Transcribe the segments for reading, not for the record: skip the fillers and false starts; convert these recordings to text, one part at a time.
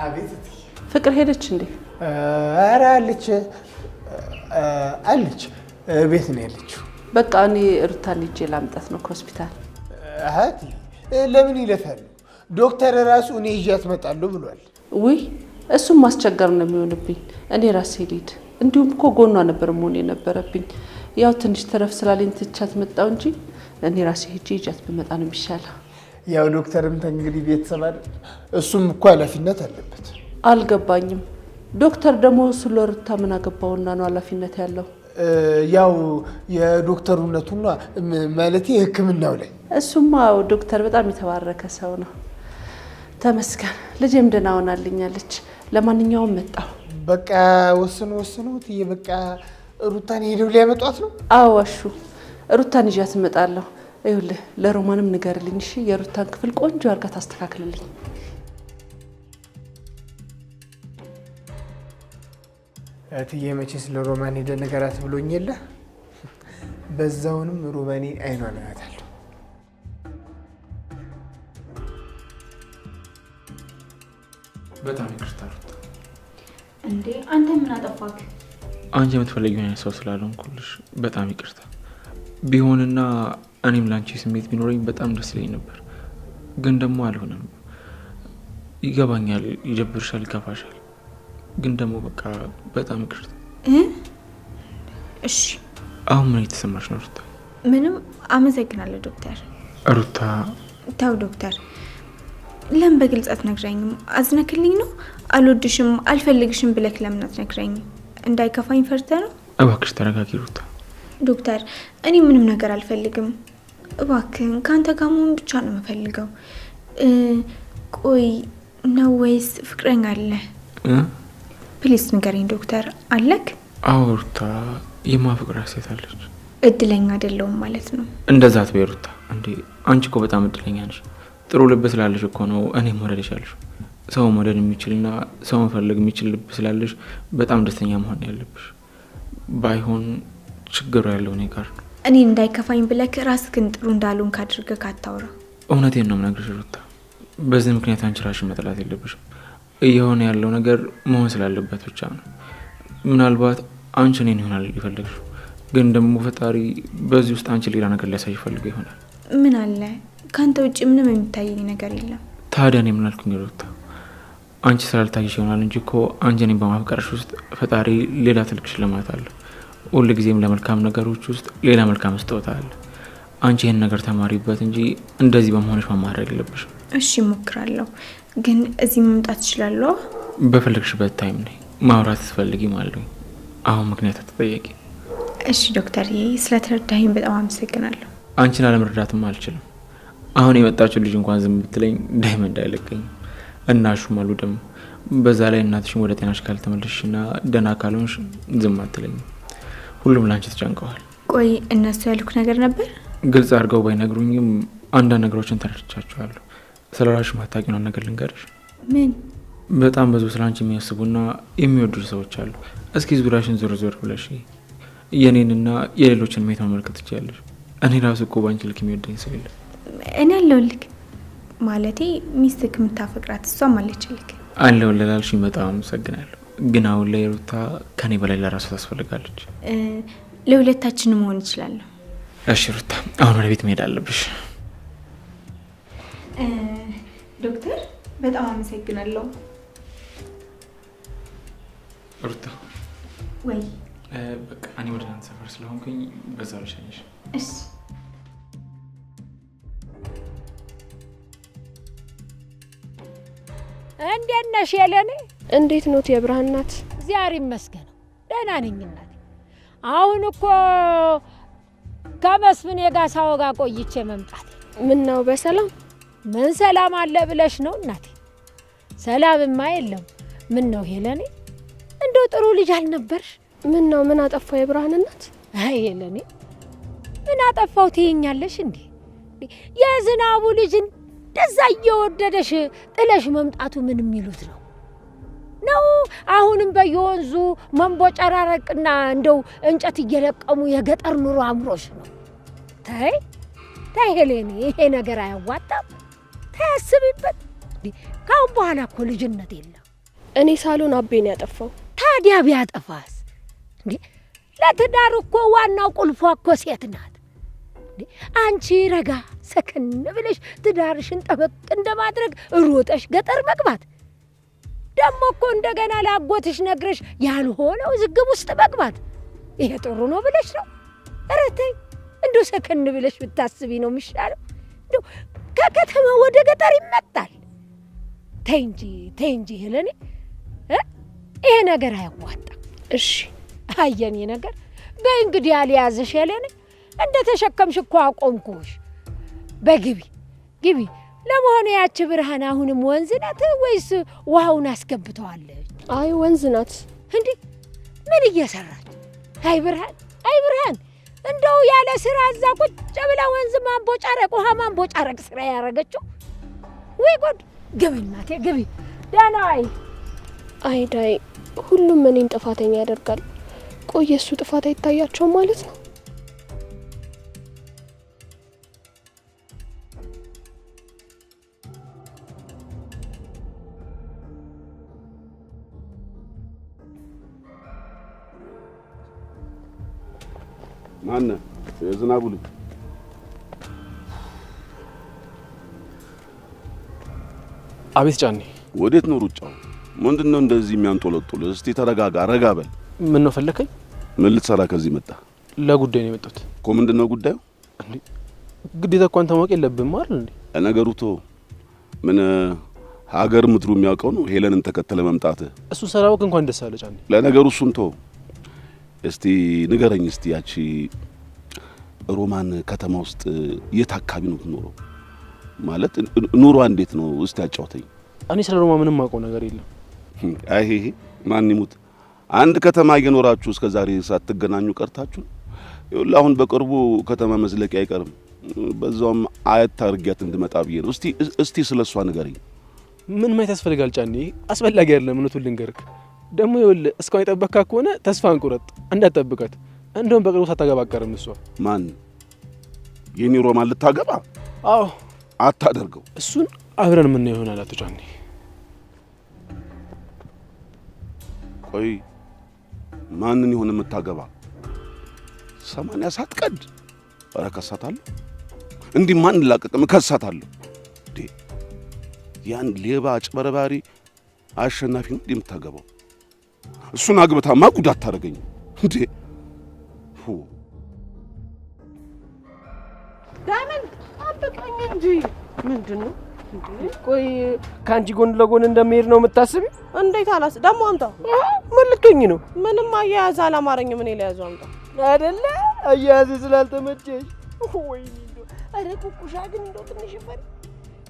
አቤት ፍቅር ሄደች እንዴ? ኧረ አለች ቤት ነው ያለችው። በቃ እኔ ሩታን ልጄ ላምጣት ነው ከሆስፒታል። አሃቲ ለምን ይለፋል? ዶክተር ራሱ እኔ ይዣት እመጣለሁ ብሏል። ውይ እሱም ማስቸገር ነው የሚሆንብኝ። እኔ ራሴ ልሂድ። እንዲሁም እኮ ጎኗ ነበር መሆን የነበረብኝ። ያው ትንሽ ተረፍ ስላለኝ ትቻት መጣሁ እንጂ እኔ ራሴ ሄጄ ይዣት ብመጣ ነው የሚሻለው። ያው ዶክተርም እንግዲህ ቤተሰብ አይደል? እሱም እኮ ኃላፊነት አለበት። አልገባኝም። ዶክተር ደግሞ ስለ ሩታ ምን አገባውና ነው ኃላፊነት ያለው? ያው የዶክተሩነቱና ማለት የሕክምናው ላይ እሱማ ዶክተር በጣም የተባረከ ሰው ነው። ተመስገን። ልጄም ደህና ሆናልኛለች። ለማንኛውም መጣሁ። በቃ ወስኑት። በቃ ሩታን ሄደው ሊያመጧት ነው? አዎ አሹ፣ ሩታን ይዣት እመጣለሁ። ይኸውልህ ለሮማንም ንገርልኝ እሺ? የሩታን ክፍል ቆንጆ አድርጋ ታስተካክልልኝ። እትዬ መቼስ ለሮማን ሄደ ነገራት ብሎኝ የለ? በዛውንም ሮማኔ አይኗን አያታለሁ። በጣም ይቅርታ ሩታ። እንዴ አንተ ምን አጠፋክ? አንቺ የምትፈልጊው አይነት ሰው ስላልሆንኩልሽ በጣም ይቅርታ። ቢሆንና እኔም ላንቺ ስሜት ቢኖረኝ በጣም ደስ ይለኝ ነበር፣ ግን ደግሞ አልሆነም። ይገባኛል፣ ይደብርሻል፣ ይከፋሻል፣ ግን ደግሞ በቃ በጣም ይቅርታ። እሺ አሁን ምን እየተሰማሽ ነው ሩታ? ምንም። አመሰግናለሁ ዶክተር። ሩታ ተው ዶክተር፣ ለምን በግልጽ አትነግረኝም? አዝነክልኝ ነው? አልወድሽም አልፈልግሽም ብለክ ለምን አትነግረኝም? እንዳይከፋኝ ፈርተ ነው? እባክሽ ተረጋጊ ሩታ። ዶክተር እኔ ምንም ነገር አልፈልግም። እባክህን ካንተ ጋር መሆን ብቻ ነው የምፈልገው። ቆይ ነው ወይስ ፍቅረኛ አለ? ፕሊስ ንገረኝ ዶክተር። አለክ? አዎ ሩታ፣ የማፈቅራት ሴት አለች። እድለኛ አይደለሁም ማለት ነው? እንደዛ አትበይ ሩታ። እንዴ አንቺ እኮ በጣም እድለኛ ነሽ። ጥሩ ልብ ስላለሽ እኮ ነው እኔም መውደድ ያለሽ። ሰው መውደድ የሚችልና ሰው መፈለግ የሚችል ልብ ስላለሽ በጣም ደስተኛ መሆን ያለብሽ። ባይሆን ችግሩ ያለው እኔ ጋር ነው። እኔ እንዳይከፋኝ ብለክ ራስህን ጥሩ እንዳልሆንክ አድርገህ ካታውራ። እውነቴን ነው የምነግርሽ ሩታ። በዚህ ምክንያት አንቺ ራስሽን መጥላት የለብሽም። እየሆነ ያለው ነገር መሆን ስላለበት ብቻ ነው። ምናልባት አንቺ እኔን ይሆናል ይፈልግሽው፣ ግን ደግሞ ፈጣሪ በዚህ ውስጥ አንቺ ሌላ ነገር ሊያሳይ ፈልጎ ይሆናል። ምን አለ ካንተ ውጪ ምንም የሚታየኝ ነገር የለም። ታዲያ እኔ ምን አልኩኝ ሩታ? አንቺ ስላልታየሽ ይሆናል እንጂ እኮ አንቺ እኔን በማፍቀርሽ ውስጥ ፈጣሪ ሌላ ትልቅ ሽልማት አለ። ሁልጊዜም ለመልካም ነገሮች ውስጥ ሌላ መልካም ስጦታ አለ። አንቺ ይሄን ነገር ተማሪበት እንጂ እንደዚህ በመሆንሽ ማማረር የለብሽም። እሺ እሞክራለሁ፣ ግን እዚህ መምጣት እችላለሁ? በፈለግሽበት ታይም ነይ። ማውራት ትፈልጊ ማለት ነው። አሁን ምክንያት አትጠየቂ። እሺ ዶክተር፣ ስለተረዳኸኝ በጣም አመሰግናለሁ። አንቺን አለመረዳትም አልችልም። አሁን የመጣችው ልጅ እንኳን ዝም ብትለኝ ዳይመንድ አይለቀኝም። እናሹም አሉ ደግሞ በዛ ላይ እናትሽን ወደ ጤናሽ ካልተመለስሽና ደህና ካልሆንሽ ዝም አትለኝም። ሁሉም ላንቺ ተጨንቀዋል። ቆይ እነሱ ያልኩ ነገር ነበር? ግልጽ አድርገው ባይነግሩኝም አንዳንድ ነገሮችን ተረድቻቸዋለሁ። ስለራስሽ ማታውቂውን ነገር ልንገርሽ። ምን? በጣም ብዙ ስላንቺ የሚያስቡና የሚወዱሽ ሰዎች አሉ። እስኪ ዙሪያሽን ዞር ዞር ብለሽ የኔንና የሌሎችን ሜት መመልከት ትችያለሽ። እኔ ራሱ እኮ ባንቺ ልክ የሚወደኝ ሰው የለም። እኔ አለሁልክ። ማለቴ ሚስትክ የምታፈቅራት እሷም አለችልክ። አለሁልህ ላልሽኝ በጣም አመሰግናለሁ። ግን አሁን ላይ ሩታ ከኔ በላይ ለራሷ ታስፈልጋለች። ለሁለታችን መሆን ይችላል። እሺ ሩታ፣ አሁን ወደ ቤት መሄድ አለብሽ። ዶክተር በጣም አመሰግናለሁ። ሩታ ወይ በቃ እኔ ወደ እናንተ ሰፈር ስለሆንኩኝ በዛ ልሸኝሽ። እሺ እንዴት ነሽ የለኔ? እንዴት ነው የብርሃን እናት? እግዚአብሔር ይመስገን ደህና ነኝ እናቴ። አሁን እኮ ከመስፍኔ ጋር ሳወጋ ቆይቼ መምጣት። ምን ነው በሰላም? ምን ሰላም አለ ብለሽ ነው እናቴ? ሰላምማ የለም። ምን ነው የለኔ? እንደው ጥሩ ልጅ አልነበርሽ? ምን ነው ምን አጠፋው የብርሃን እናት? አይ የለኔ ምን አጠፋው ትይኛለሽ እንዴ? የዝናቡ ልጅ እንደዛ እየወደደሽ ጥለሽ መምጣቱ ምን የሚሉት ነው? ነው አሁንም በየወንዙ መንቦጨራረቅና እንደው እንጨት እየለቀሙ የገጠር ኑሮ አምሮሽ ነው? ተይ ተይ ሄሌኒ፣ ይሄ ነገር አያዋጣም። ታስቢበት። ካሁን በኋላ እኮ ልጅነት የለም። እኔ ሳሎን አቤን ያጠፋው። ታዲያ ቢያጠፋስ እንዴ? ለትዳር እኮ ዋናው ቁልፏ እኮ ሴት ናት። አንቺ ረጋ ሰከን ብለሽ ትዳርሽን ጠበቅ እንደማድረግ ሩጠሽ ገጠር መግባት ደሞ እኮ እንደገና ላጎትሽ ነግረሽ ያልሆነው ዝግብ ውስጥ መግባት ይሄ ጥሩ ነው ብለሽ ነው? ኧረ ተይ እንደው ሰከን ብለሽ ብታስቢ ነው የሚሻለው። እንደው ከከተማ ወደ ገጠር ይመጣል። ተይ እንጂ ሄለኔ ይሄ ነገር አያዋጣም። እሺ አየኔ ነገር በይ እንግዲህ አልያዝሽ ሄለኔ እንደ ተሸከምሽ እኮ አቆምኩሽ። በግቢ ለመሆኑ ያቺ ብርሃን አሁንም ወንዝ ናት ወይስ ውሃውን አስገብተዋለች? አይ ወንዝ ናት። እንዴ ምን እየሰራች? አይ ብርሃን እንደው ያለ ስራ እዛ ቁጭ ብላ ወንዝ ማንቦጫረቅ ውሃ ማንቦጫረቅ ስራ ያረገችው ወይ ጉድ! ግቢ እናቴ ግቢ። ደህና ዋይ። አይ ዳይ ሁሉም እኔን ጥፋተኛ ያደርጋል። ቆይ እሱ ጥፋት አይታያቸውም ማለት ነው? ማነ የዝናቡ ልጅ አቤት ጫኔ። ወዴት ነው ሩጫው? ምንድነው እንደዚህ የሚያንጦለጡል? እስቲ ተረጋጋ፣ ረጋ በል። ምን ነው ፈለከኝ? ምን ልትሰራ ከዚህ መጣ? ለጉዳይ ነው የመጣሁት። እኮ ምንድነው ጉዳዩ? እንዴ ግዴታ እኮ አንተ ማወቅ የለብህም አይደል እንዴ? ነገሩ ቶ ምን ሀገር ምድሩ የሚያውቀው ነው ሄለንን ተከተለ መምጣት። እሱ ሰራውክ እንኳን ደስ አለ ጫኔ። ለነገሩ እሱን ቶ እስቲ ንገረኝ። እስቲ ያቺ ሮማን ከተማ ውስጥ የት አካባቢ ነው የምትኖረው? ማለት ኑሯ እንዴት ነው? እስቲ አጫውተኝ። እኔ ስለ ሮማ ምንም ማውቀው ነገር የለም። አይ ማን ይሙት አንድ ከተማ እየኖራችሁ እስከ ዛሬ ሳትገናኙ ቀርታችሁ። ይኸውልህ አሁን በቅርቡ ከተማ መዝለቂያ አይቀርም። በዛውም አያት ታርጊያት እንድመጣ ብዬ ነው። እስቲ ስለሷ ንገረኝ። ምን ማየት ያስፈልጋል ጫኔ? አስፈላጊ አይደለም። እውነቱን ልንገርክ ደግሞ ይኸውልህ እስካሁን የጠበቅካ ከሆነ ተስፋ አንቁረጥ፣ እንዳትጠብቃት። እንደውም በቅርቡ ሳታገባ አትቀርም እሷ። ማን? የኔ ሮማን ልታገባ? አዎ። አታደርገው። እሱን አብረን ምን ይሆናል አቶ ጫኔ። ቆይ ማንን ይሆን የምታገባ? 80 ሳትቀድ አረከሳታለሁ። እንዲህ ማን ላቀቀም ከሳታለሁ። ያን ሌባ አጭበርባሪ አሸናፊ ነው የምታገባው? እሱን አግብታማ ጉዳት ታደርገኝ እንዴ? ዳመን አጥቃኝ እንጂ ምንድነው? ቆይ ካንቺ ጎን ለጎን እንደምሄድ ነው የምታስቢ? እንዴት አላስ ደሞ አምጣ። ምን ልትሆኚ ነው? ምንም አያያዝ አላማረኝም። እኔ ለያዙ አምጣ አይደለ? አያያዝ ስላልተመቸሽ ወይ እንደው አረ ኩኩሻ ግን እንደው ትንሽ ፈሪ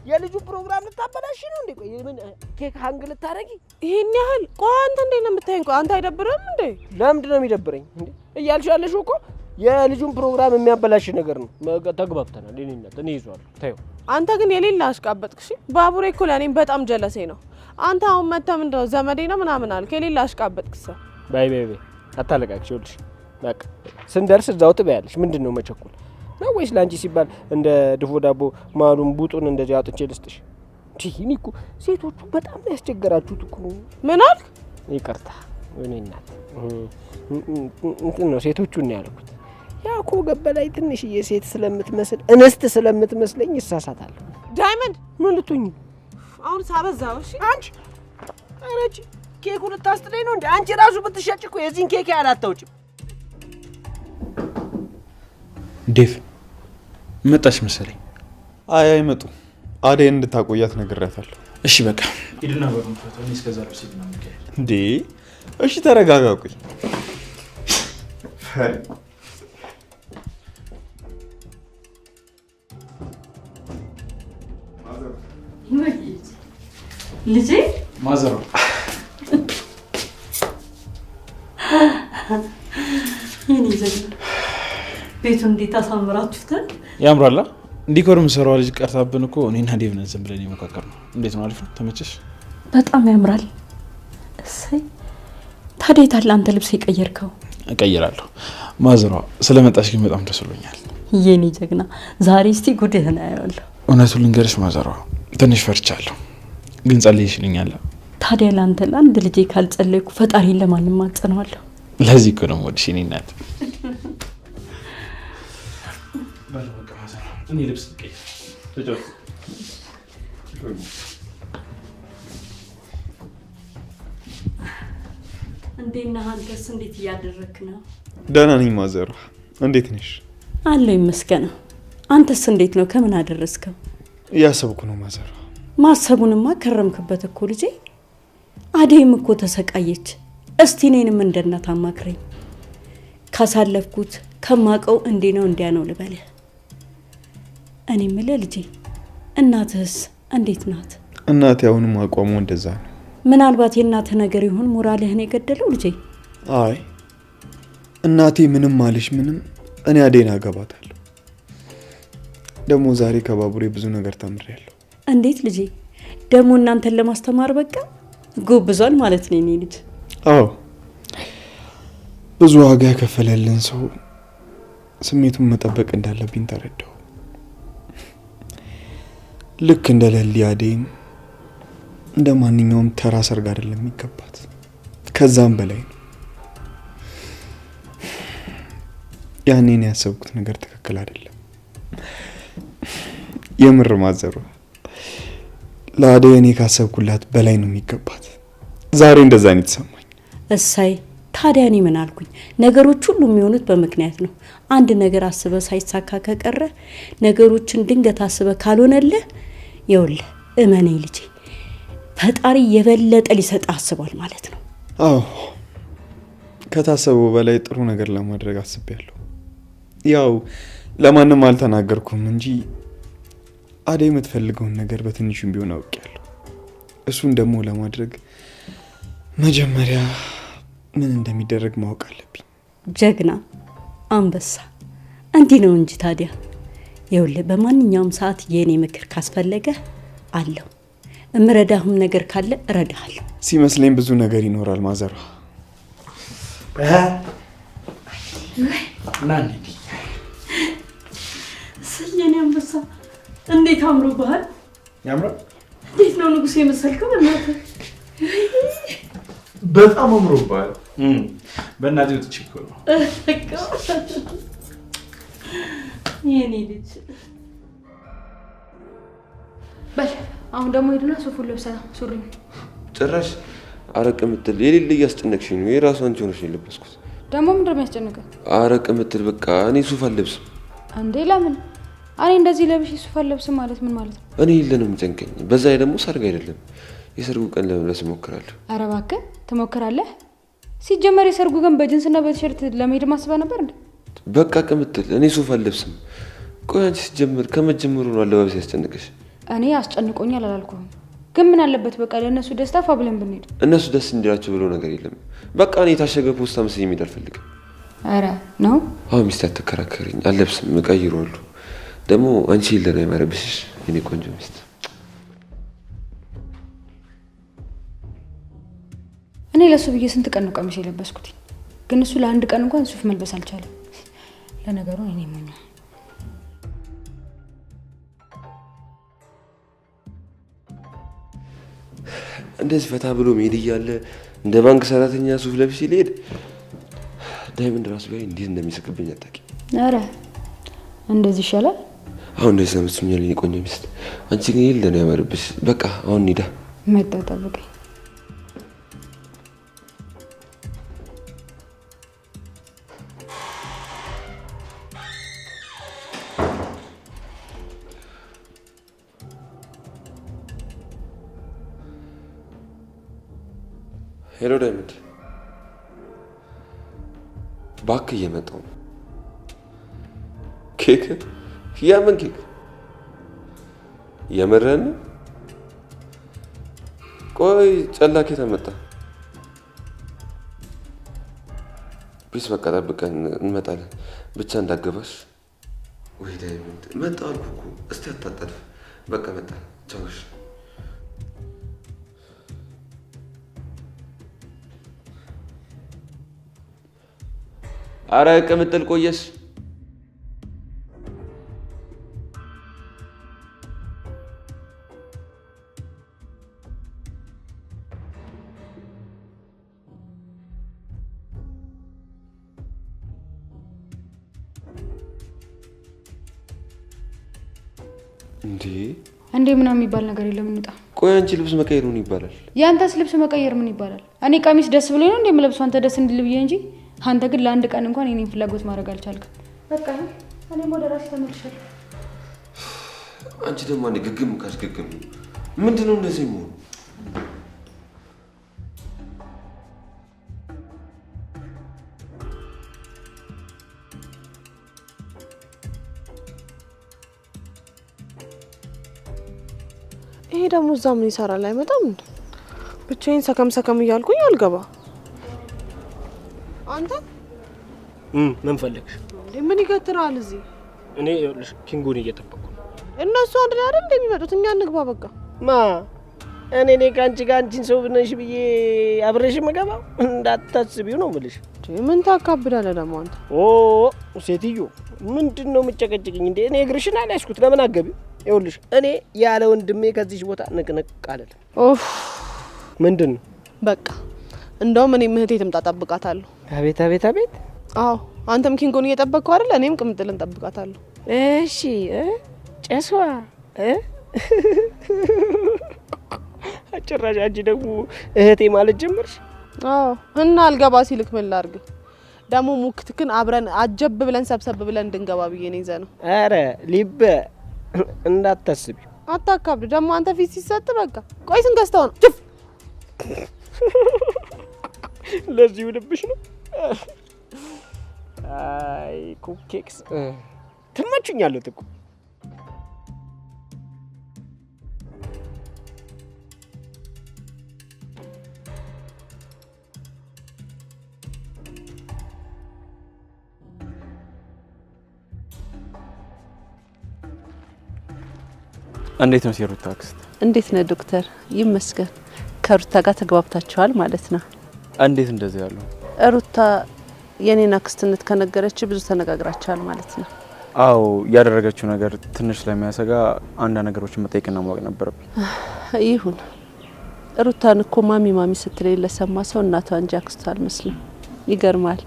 የልጁ ፕሮግራም ልታበላሽ ነው እንዴ? ቆይ ምን ኬክ ሃንግ ልታረጊ? ይሄን ያህል ቆይ አንተ እንዴት ነው የምታየኝ? ቆይ አንተ አይደብርም እንዴ? ለምንድን ነው የሚደብረኝ እንዴ? እያልሽ ያለሽው እኮ የልጁን ፕሮግራም የሚያበላሽ ነገር ነው። ተግባብተናል። እኔ ይዟል። ታዩ አንተ ግን የሌላ አሽቃበጥክሽ። ባቡሬ እኮ ለኔም በጣም ጀለሴ ነው። አንተ አሁን መተም እንደው ዘመዴ ነው ምናምን አልክ። የሌላ አሽቃበጥክስ። ባይ አታለቃቅሽ። ይኸውልሽ በቃ ስንደርስ እዛው ትበያለሽ። ምንድነው መቸኩል ነው ወይስ ላንቺ ሲባል እንደ ድፎ ዳቦ ማሉን ቡጡን እንደዚህ አጥቼ ልስጥሽ? እኔ እኮ ሴቶቹ በጣም ያስቸገራችሁት እኮ። ምን አልክ? ይቅርታ እኔ እናት እንትን ነው ሴቶቹን ነው ያልኩት። ያ እኮ ገበላይ ትንሽዬ ሴት ስለምትመስል እንስት ስለምትመስለኝ ይሳሳታል። ዳይመንድ ምን ልትሆኚ አሁን ሳበዛው? እሺ አንቺ አረጂ ኬኩን ልታስጥለኝ ነው እንዴ? አንቺ ራሱ ብትሸጭ እኮ የዚህን ኬክ ያላታውጭም። ዴቭ መጣሽ መሰለኝ። አይ አይመጡ። አደይን እንድታቆያት ነግሬያታለሁ። እሺ በቃ ሂድና በሩን ፈታ። እኔ እስከዛ ድረስ ሂድና ምከኝ እንዴ። እሺ ተረጋጋ። ቆይ ልጄ ማዘር የኔ ጀግና ቤቱን እንዴት አሳምራችሁታል? ያምራላ። ዲኮር የምሰራው ልጅ ቀርታብን እኮ እኔና ዴቭ ነን ዝም ብለን የሞካከርነው። እንዴት ነው? አሪፍ ነው? ተመቸሽ? በጣም ያምራል። እሰይ። ታዲያ የት አለ አንተ ልብስ የቀየርከው? እቀይራለሁ። ማዘሯ ስለመጣሽ ግን በጣም ደስ ብሎኛል። የኔ ጀግና ዛሬ እስቲ ጉድህን አያለሁ። እውነቱን ልንገርሽ ማዘሯ ትንሽ ፈርቻለሁ፣ ግን ጸልይሽልኛል። ታዲያ ላንተ ለአንድ ልጄ ካልጸለይኩ ፈጣሪን ለማንም ማጸናዋለሁ። ለዚህ እኮ ነው ወድሽ እኔ እናት በቃ ማዘር እኔ ልብስ ልቀይር ተጫወት እንዴና አንተስ እንዴት እያደረክ ነው? ደህና ነኝ ማዘር እንዴት ነሽ? አለሁ ይመስገን። አንተስ እንዴት ነው? ከምን አደረስከው? እያሰብኩ ነው ማዘር። ማሰቡንማ ከረምክበት እኮ ልጄ። አዴም እኮ ተሰቃየች። እስቲ እኔንም እንደናት አማክረኝ። ካሳለፍኩት ከማቀው እንዴ ነው እንዲያ ነው ልበልህ። እኔ ምለ ልጄ እናትህስ እንዴት ናት? እናቴ አሁንም አቋሙ እንደዛ ነው። ምናልባት የእናትህ ነገር ይሁን ሞራልህን የገደለው ልጄ? አይ እናቴ ምንም ማለሽ ምንም እኔ አዴን አገባታለሁ። ደግሞ ዛሬ ከባቡሬ ብዙ ነገር ተምሬያለሁ። እንዴት ልጄ? ደግሞ እናንተን ለማስተማር በቃ ጎብዟል ማለት ነው የኔ ልጅ። አዎ ብዙ ዋጋ ያከፈለልን ሰው ስሜቱን መጠበቅ እንዳለብኝ ተረዳሁ። ልክ እንደ ለሊ አዴን እንደ ማንኛውም ተራ ሰርግ አይደለም የሚገባት፣ ከዛም በላይ ነው። ያኔ ነው ያሰብኩት ነገር ትክክል አይደለም። የምር ማዘሩ ለአዴ እኔ ካሰብኩላት በላይ ነው የሚገባት። ዛሬ እንደዛ ነው የተሰማኝ። እሳይ ታዲያ እኔ ምን አልኩኝ? ነገሮች ሁሉ የሚሆኑት በምክንያት ነው። አንድ ነገር አስበ ሳይሳካ ከቀረ ነገሮችን ድንገት አስበ ካልሆነልህ ይኸውልህ እመነኝ ልጄ ፈጣሪ የበለጠ ሊሰጥ አስቧል ማለት ነው። አዎ ከታሰበው በላይ ጥሩ ነገር ለማድረግ አስቤያለሁ። ያው ለማንም አልተናገርኩም እንጂ አዴ የምትፈልገውን ነገር በትንሹም ቢሆን አውቄያለሁ። እሱን ደግሞ ለማድረግ መጀመሪያ ምን እንደሚደረግ ማወቅ አለብኝ። ጀግና አንበሳ እንዲህ ነው እንጂ ታዲያ ይኸውልህ በማንኛውም ሰዓት የኔ ምክር ካስፈለገ አለው። እምረዳህም ነገር ካለ እረዳሃለሁ። ሲመስለኝ ብዙ ነገር ይኖራል ማዘሯ። ናኒ ስለኔ አንበሳ እንዴት አምሮብሃል! ያምራል። እንዴት ነው ንጉሴ መሰልከው? በእናትህ በጣም አምሮብሃል። በእናትህ ወጥቼ ነው የኔ ልጅ። በል አሁን ደግሞ ሄድና ሱፉን ለብሰና ሱሪ ጭራሽ አረቅ ምትል የሌለ እያስጨነቅሽኝ ነው። የራሱ አንቺ ሆነሽ የለበስኩት ደግሞ ምንድነው የሚያስጨንቀው? አረቅ ምትል በቃ እኔ ሱፍ አልለብስም። አንዴ ለምን እኔ እንደዚህ ለብሽ ሱፍ አልለብስም ማለት ምን ማለት ነው? እኔ የለንም የሚጨንቀኝ። በዛ ላይ ደግሞ ሰርግ አይደለም የሰርጉ ቀን ለመልበስ እሞክራለሁ። ኧረ እባክህ ትሞክራለህ? ሲጀመር የሰርጉ ቀን በጅንስና በቲሸርት ለመሄድ ማስበህ ነበር እንዴ? በቃ ቅምትል እኔ ሱፍ አልለብስም። ቆይ አንቺ ሲጀመር ከመጀመሩ ነው አለባበስ ያስጨንቀሽ? እኔ አስጨንቆኛል አላልኩህም፣ ግን ምን አለበት በቃ ለእነሱ ደስታ ፋብለን ብንሄድ። እነሱ ደስ እንዲላቸው ብሎ ነገር የለም። በቃ እኔ የታሸገ ፖስታ መስዬ መሄድ አልፈልግም። ኧረ ነው አሁን ሚስት አትከራከረኝ። አልለብስም፣ እቀይረዋለሁ። ደግሞ አንቺ የለን አይማረብሽ የኔ ቆንጆ ሚስት። እኔ ለሱ ብዬ ስንት ቀን ነው ቀሚስ የለበስኩት፣ ግን እሱ ለአንድ ቀን እንኳን ሱፍ መልበስ አልቻለም። ለነገሩ እኔ ሞኝ እንደዚህ ፈታ ብሎ መሄድ እያለ እንደ ባንክ ሰራተኛ ሱፍ ለብሼ ልሄድ ዳይመንድ ራሱ ላይ እንዴት እንደሚስቅብኝ አታውቂም። ኧረ እንደዚህ ይሻላል። አሁን እንደዚህ ሰምስኛል የኔ ቆንጆ ሚስት። አንቺ ግን የለን ያማረብሽ። በቃ አሁን እንሂዳ። መጣ ጠብቀኝ። ሄሎ ዳይመንድ፣ እባክህ እየመጣሁ ነው። ኬክ? ያምን ኬክ? የምርህን? ቆይ ጨላኬ ተመጣ። ፕሊስ በቃ ጠብቀን እንመጣለን። ብቻ እንዳገባሽ። ወይ ዳይመንድ መጣሁ አልኩህ እኮ። እስቲ አታጣድፍ። በቃ መጣ። ቻውሽ። አረ ቅምጥል ቆየሽ። እንዴ እንዴ ምናምን የሚባል ነገር የለም። እንውጣ። ቆይ አንቺ ልብስ መቀየር ምን ይባላል? ያንተስ ልብስ መቀየር ምን ይባላል? እኔ ቀሚስ ደስ ብሎኝ ነው እንደምለብሰው አንተ ደስ እንድል ብዬ እንጂ አንተ ግን ለአንድ ቀን እንኳን የኔን ፍላጎት ማድረግ አልቻልክም። በቃ እኔም ወደ ራሴ ተመልሻለሁ። አንቺ ደግሞ አንዴ ግግም ካስገግም ምንድነው እንደዚህ መሆኑ? ይሄ ደግሞ እዛ ምን ይሰራል? አይመጣም እንዴ? ብቻዬን ሰከም እያልኩኝ አልገባ። አንተ ምን ፈልግሽ? ምን ይገትራል እዚህ? እኔ ኪንጎን እየጠበቅኩ ነው። እነሱ አንድ ላይ አይደል እንደሚመጡት? እኛ እንግባ በቃ። ማ እኔ ከአንቺ ጋር አንቺን ሰው ነሽ ብዬ አብረሽ መገባው እንዳታስቢው ነው የምልሽ። ምን ታካብዳለህ ደግሞ አንተ? ኦ ሴትዮ ምንድነው የምጨቀጭቅኝ እንዴ? እኔ እግርሽን አልያዝኩት ለምን አገቢው? ይኸውልሽ እኔ ያለ ወንድሜ ከዚህ ቦታ ንቅንቅ አለለ። ኦፍ ምንድነው? በቃ እንደውም እኔ ምህቴ ትምጣ ጠብቃታለሁ። አቤት አቤት አቤት። አዎ አንተም ኪንጎን እየጠበቅከው አይደል? እኔም ቅምጥልን ጠብቃታለሁ። እሺ ጨሷ ጭራሽ አንቺ ደግሞ እህቴ ማለት ጀመርሽ? አዎ እና አልገባ ሲልክ ምን ላድርግ ደግሞ? ሙክትክን አብረን አጀብ ብለን ሰብሰብ ብለን እንድንገባ ብዬ ነው ይዘ ነው። አረ ሊበ እንዳታስቢ። አታካብድ ደግሞ አንተ ፊት ሲሰጥ በቃ ቆይ ስንገስተው ነው ጭፍ ለዚህ ልብሽ ነው። አይ ኩኬክስ ትመቹኛለህ እኮ። እንዴት ነው የሩታ አክስት? እንዴት ነው ዶክተር? ይመስገን። ከሩታ ጋር ተግባብታችኋል ማለት ነው? እንዴት እንደዚህ ያለው? ሩታ የኔን አክስትነት ከነገረች ብዙ ተነጋግራችኋል ማለት ነው? አዎ ያደረገችው ነገር ትንሽ ስለሚያሰጋ አንዳንድ ነገሮችን መጠየቅና ማወቅ ነበረብኝ። ይሁን። ሩታን እኮ ማሚ ስትለኝ ለሰማ ሰው እናቷ እንጂ አክስቷ አልመስልም። ይገርማል።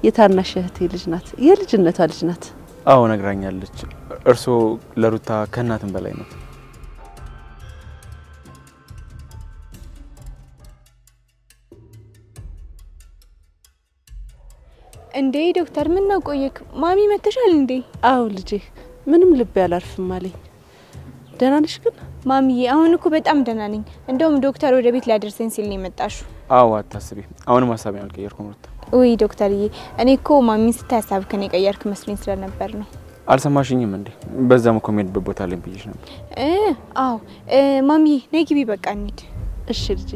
የታናሽ እህቴ ልጅ ናት። የልጅነቷ ልጅ ናት። አዎ ነግራኛለች። እርሶ ለሩታ ከእናትም በላይ ነው። እንዴ ዶክተር ምን ነው ቆየክ? ማሚ መተሻል እንዴ? አዎ ልጄ ምንም ልብ ያላርፍም አለኝ። ደህና ነሽ ግን? ማሚዬ አሁን እኮ በጣም ደህና ነኝ። እንደውም ዶክተር ወደ ቤት ሊያደርሰኝ ሲል ነው የመጣሽው። አዎ አታስቢ። አሁንም ሀሳቤን አልቀየርኩም ሩታ። ወይ ዶክተርዬ እኔ እኮ ማሚን ስታሳብ ከኔ ቀየርክ መስሎኝ ስለነበር ነው። አልሰማሽኝም እንዴ? በዛም እኮ ምን በቦታ ላይ ብዬሽ ነበር። አዎ ማሚዬ ነይ ግቢ በቃ እንሂድ። እሺ ልጄ።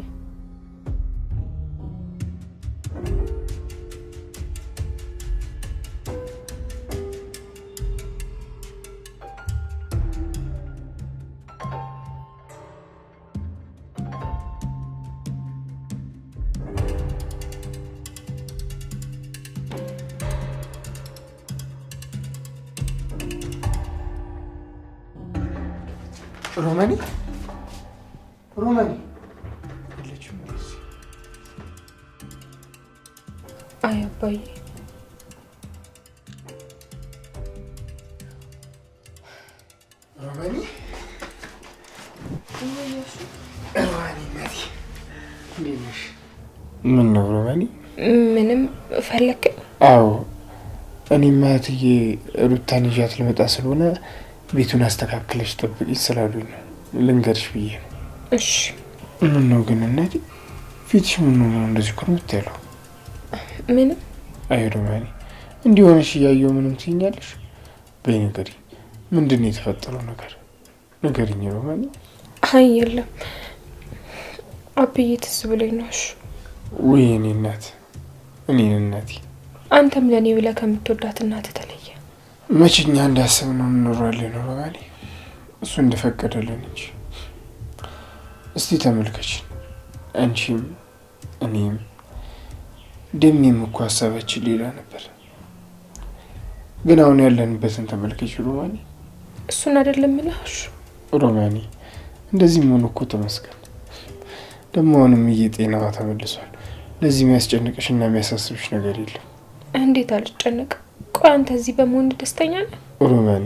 ሮማኒ አይ አባዬ ሮማኒ ምን ነው ሮማኒ? ምንም ፈለክ? አዎ እኔማ እትዬ ሩታን ይዣት ልመጣ ስለሆነ ቤቱን አስተካክለሽ ጠብቂ ስላሉኝ ነው ልንገርሽ ብዬ ነው። እሺ ምን ነው ግን እናቴ ፊትሽ ምን ነው እንደዚህ ኩርምት ያለው? ምንም። አይ ሮማኒ እንዲህ ሆነሽ እያየሁ ምንም ትይኛለሽ? በይ ንገሪኝ፣ ምንድን ነው የተፈጠረው ነገር ንገሪኝ ሮማኒ። አይ የለም አብዬ ትዝ ብሎኝ ነው። እሺ ወይ እኔ እናት እኔን እናቴ አንተም ለኔ ብለህ ከምትወዳት እናት ተለየ። መቼኛ እንዳሰብነው እንኖራለን ሮማኒ፣ እሱ እንደፈቀደልን እንጂ። እስቲ ተመልከች፣ አንቺም እኔም ደሜም እኮ ሀሳባችን ሌላ ነበር። ግን አሁን ያለንበትን ተመልከች ሮማኒ። እሱን አይደለም እልሽ ሮማኒ፣ እንደዚህ መሆኑ እኮ ተመስገን። ደግሞ አሁንም ጤናዋ ተመልሷል። ለዚህ የሚያስጨንቅሽና የሚያሳስብሽ ነገር የለም። እንዴት አልጨነቅ? ቆይ አንተ እዚህ በመሆን ደስተኛ ነህ? ሮማኒ፣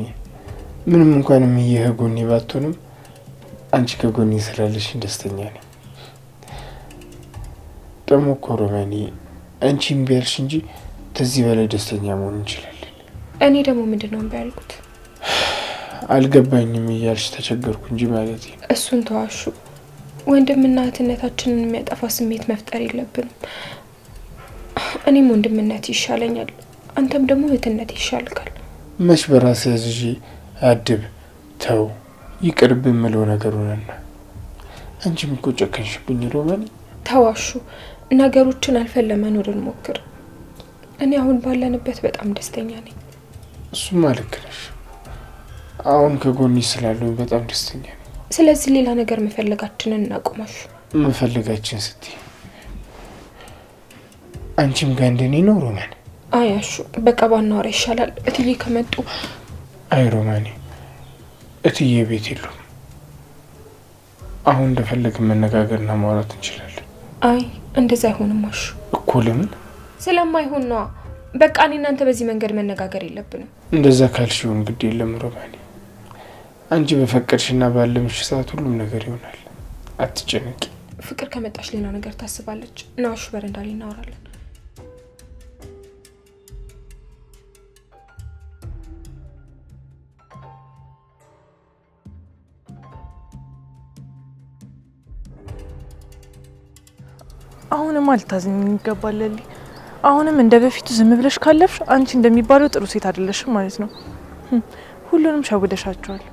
ምንም እንኳን እምዬ ጎኔ ባትሆንም አንቺ ከጎኔ ስላለሽ ደስተኛ ነኝ። ደግሞ እኮ ሮማኔ አንቺ እምቢ አልሽ እንጂ ከዚህ በላይ ደስተኛ መሆን እንችላለን። እኔ ደግሞ ምንድነው እምቢ ያልኩት? አልገባኝም እያልሽ ተቸገርኩ እንጂ ማለት ነው። እሱን ተዋሹ። ወንድምና እህትነታችንን የሚያጠፋ ስሜት መፍጠር የለብንም። እኔም ወንድምነት ይሻለኛል፣ አንተም ደግሞ እህትነት ይሻልካል። መች በራሴ ያዝዤ አድብ ተው ይቅርብ የምለው ነገር ሆነና አንቺም እኮ ጨከንሽብኝ ሮማኔ። ተዋሹ። ነገሮችን አልፈን ለመኖር እንሞክር። እኔ አሁን ባለንበት በጣም ደስተኛ ነኝ። እሱማ ልክ ነሽ። አሁን ከጎንሽ ስላለው በጣም ደስተኛ ነኝ። ስለዚህ ሌላ ነገር መፈለጋችንን እናቆማሽ። መፈለጋችን ስትይ አንቺም ጋር እንደኔ ነው ሮማኔ? አያሹ በቃ ባናወራ ይሻላል። እትዬ ከመጡ አይ ሮማኔ እትዬ ቤት የሉም። አሁን እንደፈለግን መነጋገርና ማውራት እንችላለን። አይ እንደዛ አይሆንም አሹ። እኮ ለምን? ስለማይሆን ነው። በቃ እኔ እናንተ በዚህ መንገድ መነጋገር የለብንም። እንደዛ ካልሽውን ግድ የለም ሮማኔ። አንቺ በፈቀድሽና ባለምሽ ሰዓት ሁሉም ነገር ይሆናል። አትጨነቂ። ፍቅር ከመጣሽ ሌላ ነገር ታስባለች። እና አሹ በረንዳ ላይ እናወራለን። አሁንም አልታዝኝ ይገባል ለሊ። አሁንም እንደ በፊቱ ዝም ብለሽ ካለፍሽ አንቺ እንደሚባለው ጥሩ ሴት አይደለሽም ማለት ነው። ሁሉንም ሸውደሻቸዋል።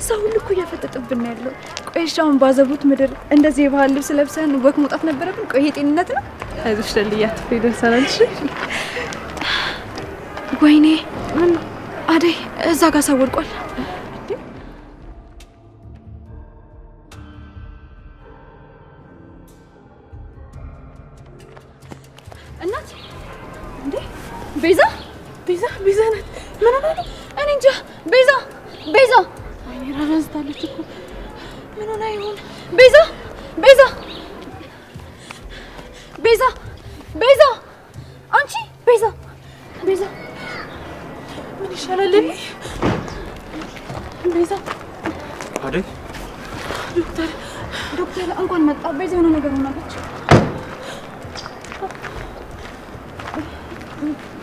ሰው ሁሉ እኮ እያፈጠጥብን ነው ያለው። ቆይሽ አሁን ባዘቡት ምድር እንደዚህ የባህል ልብስ ለብሰን ወክ መውጣት ነበረብን? ቆይ ይሄ ጤንነት ነው? አይዞሽ ለሊ አትፍሪ፣ ደርሰናል። ወይኔ ምን አደይ እዛ ጋር ሰው ወድቋል። እናት እንዴ ቤዛ ቤዛ ቤዛ ናት። ምን ሆነ ነው? እኔ እንጃ። ቤዛ ቤዛ ወይኔ ራራንስታለች እኮ። ምን ሆነ ይሆን? ቤዛ ቤዛ ቤዛ ቤዛ አንቺ ቤዛ ቤዛ ምን ይሻላል ለሊ? ቤዛ አደይ ዶክተር እንኳን መጣ። ቤዛ የሆነ ነገር ሆናለች።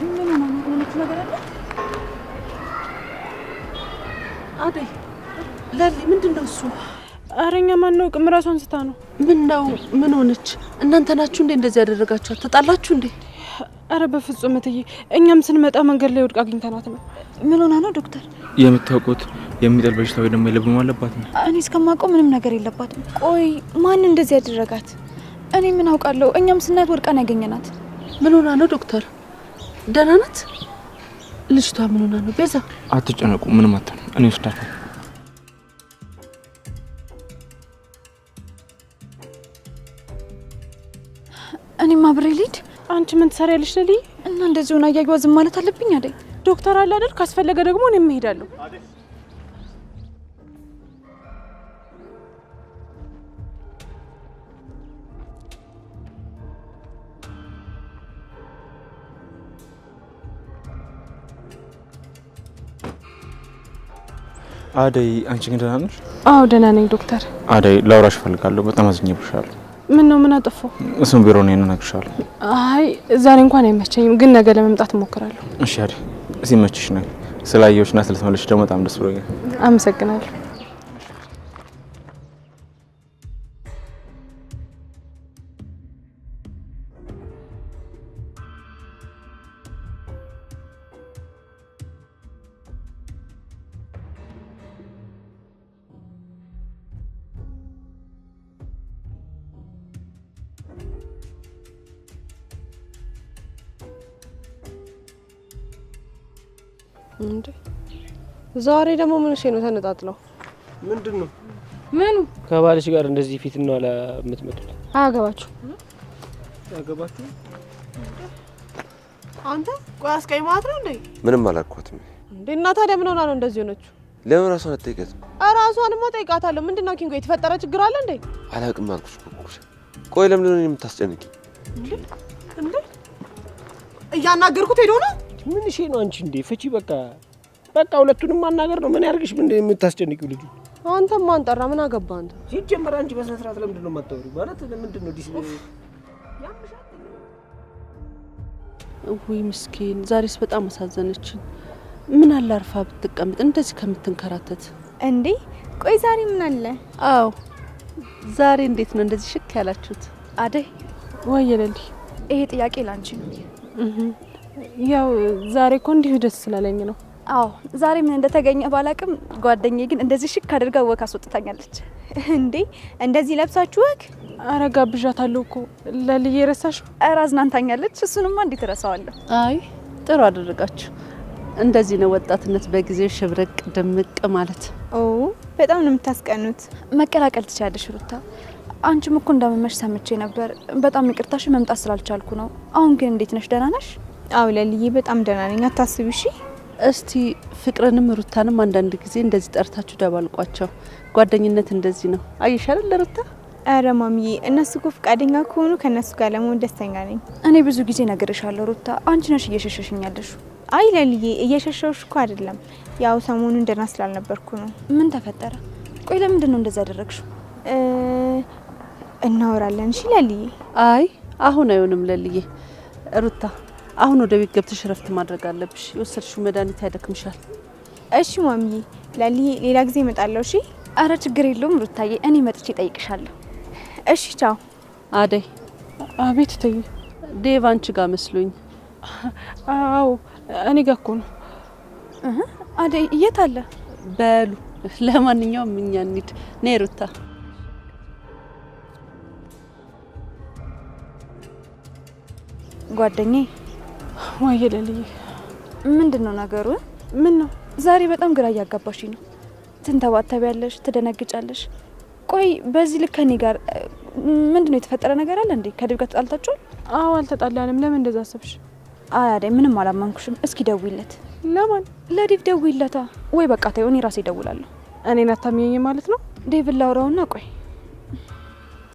ምን ሆነ ነው? ሆነች ነገር አለ? አደይ ለሊ ምንድነው እሱ? አረኛ ማን ነው? ቅም ራሷን ስታ ነው። ምን ነው? ምን ሆነች? እናንተ ናችሁ እንዴ እንደዚህ ያደረጋችኋት? ተጣላችሁ እንዴ? አረ በፍጹም እትዬ፣ እኛም ስንመጣ መንገድ ላይ ወድቃ አግኝተናት ነው። ምን ሆና ነው ዶክተር? የምታውቁት የሚጠል በሽታ ወይ ደግሞ የልብ ማለባት ነው? እኔ እስከማውቀው ምንም ነገር የለባትም። ቆይ ማን እንደዚህ ያደረጋት? እኔ ምን አውቃለሁ? እኛም ስናያት ወድቃን ያገኘናት። ምን ሆና ነው ዶክተር? ደህና ናት ልጅቷ? ምን ሆና ነው? ቤዛ አትጨነቁ፣ ምንም አትሆንም። እኔ ወስዳታለሁ። እኔም አብሬ ልሂድ። አንቺ ምን ትሰሪያለሽ ለሊ? እና እንደዚህ ሆና እያየዋ ዝም ማለት አለብኝ አይደል? ዶክተር አለ አይደል? ካስፈለገ ደግሞ እኔም እሄዳለሁ። አደይ አንቺ ግን ደህና ነሽ? አዎ ደህና ነኝ ዶክተር። አደይ ላውራሽ እፈልጋለሁ። በጣም አዝኜብሻለሁ። ምን ነው? ምን አጠፋው? እሱም ቢሮ ነው እነግርሻለሁ። አይ ዛሬ እንኳን አይመቸኝም፣ ግን ነገ ለመምጣት እሞክራለሁ። እሺ አደይ፣ ሲመችሽ ነኝ። ስላየሁሽና ስለተመለስሽ ደግሞ በጣም ደስ ብሎኛል። አመሰግናለሁ። እንዴ ዛሬ ደግሞ ምን ነው ተነጣጥለው? ምንድነው? ምኑ? ከባልሽ ጋር እንደዚህ ፊት ነው አለ የምትመጡት? አያገባችሁ። አያገባችሁ? አንተ ቆይ አስቀይማት ነው እንዴ? ምንም አላልኳትም እንዴ። እና ታዲያ ምን ሆና ነው እንደዚህ ሆነችው? ለምን ራሷን አትጠይቃትም? ራሷንማ ጠይቃታለሁ። ምንድነው ኪንጎ? የተፈጠረ ችግር አለ እንዴ? አላውቅም አልኩሽ እኮ። ቆይ ለምን ነው የምታስጨንቂ? እንዴ እያናገርኩት ሄዶ ነው? ምን እሺ ነው አንቺ እንዴ? ፍቺ በቃ ሁለቱንም ማናገር ነው። ምን ያርግሽ? ምን የምታስጨንቂው ልጁ? አንተም ማን ጠራ? ምን አገባ አንተ? ሲጀመር አንቺ በስነ ስርዓት ለምንድን ነው የማታወሪው? ማለት ለምንድን ነው ዲስ ውይ ምስኪን፣ ዛሬስ በጣም አሳዘነችን። ምን አለ አርፋ ብትቀምጥ እንደዚህ ከምትንከራተት። እንዴ ቆይ ዛሬ ምን አለ? አዎ ዛሬ እንዴት ነው እንደዚህ ሽክ ያላችሁት? አደይ ወይ ለሊ፣ ይሄ ጥያቄ ላንቺ ነው። ያው ዛሬ እኮ እንዲሁ ደስ ስላለኝ ነው። አዎ ዛሬ ምን እንደተገኘ ባላቅም ጓደኛዬ ግን እንደዚህ ሽክ አድርጋ ወክ አስወጥታኛለች። እንዴ እንደዚህ ለብሳችሁ ወክ? አረ ጋብዣታለሁ እኮ ለልዬ ረሳሽ? አረ አዝናንታኛለች። እሱንማ እንዴት እረሳዋለሁ? አይ ጥሩ አደረጋችሁ። እንደዚህ ነው ወጣትነት በጊዜው ሽብረቅ ድምቅ ማለት። ኦ በጣም ነው የምታስቀኑት። መቀላቀል ትችያለሽ ሩታ። አንቺም እኮ እንዳመመሽ ሰምቼ ነበር። በጣም ይቅርታሽ መምጣት ስላልቻልኩ ነው። አሁን ግን እንዴት ነሽ? ደህና ነሽ? አው ለልዬ በጣም ደህና ነኝ፣ አታስቢ እሺ። እስቲ ፍቅርንም ሩታንም አንዳንድ ጊዜ እንደዚህ ጠርታችሁ ደባልቋቸው። ጓደኝነት እንደዚህ ነው። አይሽ አይደል ሩታ? አረ ማሚዬ እነሱ እኮ ፈቃደኛ ከሆኑ ከነሱ ጋር ለመሆን ደስተኛ ነኝ። እኔ ብዙ ጊዜ ነግሬሻለሁ ሩታ፣ አንቺ ነሽ እየሸሸሽኛለሽ። አይ ለልዬ እየሸሸውሽ እኮ አይደለም፣ ያው ሰሞኑን ደህና ስላልነበርኩ ነው። ምን ተፈጠረ? ቆይ ለምንድን ነው እንደዛ ያደረግሽው? እናወራለን እሺ ለልዬ። አይ አሁን አይሆንም ለልዬ። ሩታ አሁን ወደ ቤት ገብተሽ ረፍት ማድረግ አለብሽ። የወሰድሽው መድኃኒት ያደክምሻል። እሺ ማሚዬ፣ ለልዬ ሌላ ጊዜ እመጣለሁ እሺ። አረ ችግር የለውም ሩታዬ፣ እኔ መጥቼ እጠይቅሻለሁ። እሺ ቻው። አደይ። አቤት ተይ። ዴቭ አንቺ ጋር መስሎኝ። አዎ እኔ ጋር እኮ ነው። አደይ የት አለ? በሉ ለማንኛውም እኛ እንሂድ። ነይ ሩታ። ጓደኛዬ ወይ ለልዬ፣ ምንድነው ነገሩ? ምን ነው ዛሬ በጣም ግራ እያጋባሽኝ ነው። ትንተባተቢያለሽ፣ ትደነግጫለሽ። ቆይ በዚህ ልክ ከኔ ጋር ምንድነው የተፈጠረ ነገር አለ እንዴ? ከዴቭ ጋር ተጣልታችኋል? አዎ አልተጣላንም። ለምን እንደዛ አሰብሽ? አይ አደይ ምንም አላማንኩሽም። እስኪ ደውይለት። ለማን? ለዴቭ ደውይለታ። ወይ በቃ ተይው፣ እኔ ራሴ እደውላለሁ። እኔን አታምኚኝ ማለት ነው? ዴቭ ላውራውና ቆይ